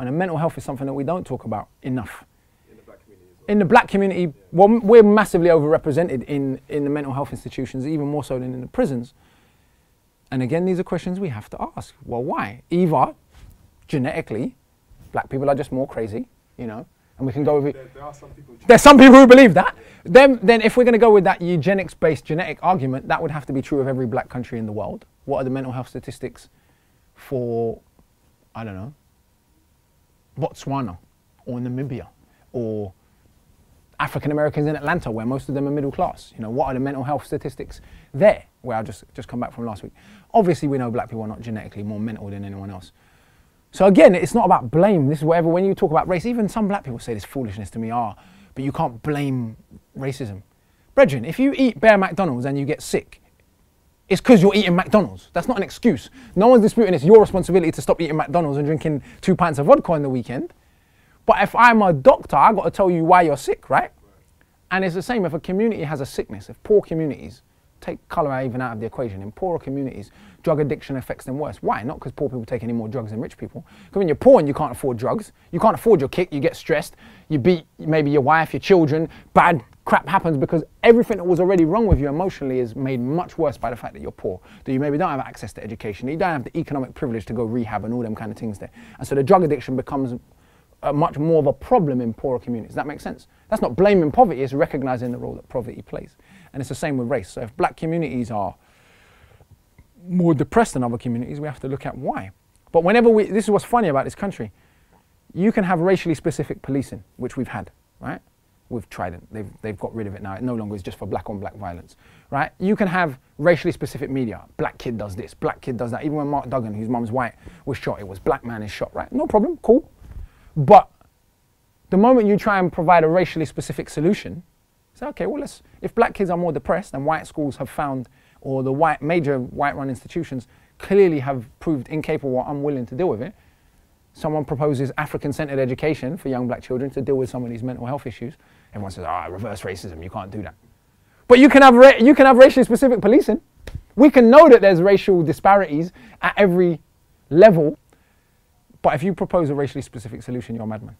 And mental health is something that we don't talk about enough. In the black community as well. In the black community, yeah. Well, we're massively overrepresented in the mental health institutions, even more so than in the prisons. And again, these are questions we have to ask. Well, why? Either genetically, black people are just more crazy, you know, and we can go with it. There are some people. There's some people who believe that. Yeah. Then if we're going to go with that eugenics-based genetic argument, that would have to be true of every black country in the world. What are the mental health statistics for, I don't know, Botswana or Namibia or African Americans in Atlanta, where most of them are middle class? You know, what are the mental health statistics there? Where I just come back from last week. Obviously, we know black people are not genetically more mental than anyone else. So again, it's not about blame. This is whatever, when you talk about race, even some black people say this foolishness to me, but you can't blame racism. Brethren, if you eat bare McDonald's and you get sick, it's because you're eating McDonald's. That's not an excuse. No one's disputing it's your responsibility to stop eating McDonald's and drinking 2 pints of vodka on the weekend. But if I'm a doctor, I've got to tell you why you're sick, right? And it's the same if a community has a sickness. If poor communities, take colour even out of the equation, in poorer communities, drug addiction affects them worse. Why? Not because poor people take any more drugs than rich people. Because when you're poor and you can't afford drugs, you can't afford your kick, you get stressed, you beat maybe your wife, your children, bad crap happens because everything that was already wrong with you emotionally is made much worse by the fact that you're poor, that you maybe don't have access to education, you don't have the economic privilege to go rehab and all them kind of things there. And so the drug addiction becomes much more of a problem in poorer communities. Does that make sense? That's not blaming poverty, it's recognizing the role that poverty plays. And it's the same with race. So if black communities are more depressed than other communities, we have to look at why. But whenever this is what's funny about this country, you can have racially specific policing, which we've had, right? We've tried it, they've got rid of it now. It no longer is just for black on black violence, right? You can have racially specific media. Black kid does this, black kid does that. Even when Mark Duggan, whose mum's white, was shot, it was black man is shot, right? No problem, cool. But the moment you try and provide a racially specific solution, say, okay, well, if black kids are more depressed and white schools have found, or the major white-run institutions clearly have proved incapable or unwilling to deal with it, someone proposes African-centered education for young black children to deal with some of these mental health issues. Everyone says, reverse racism, you can't do that. But you can have racially specific policing. We can know that there's racial disparities at every level, but if you propose a racially specific solution, you're a madman.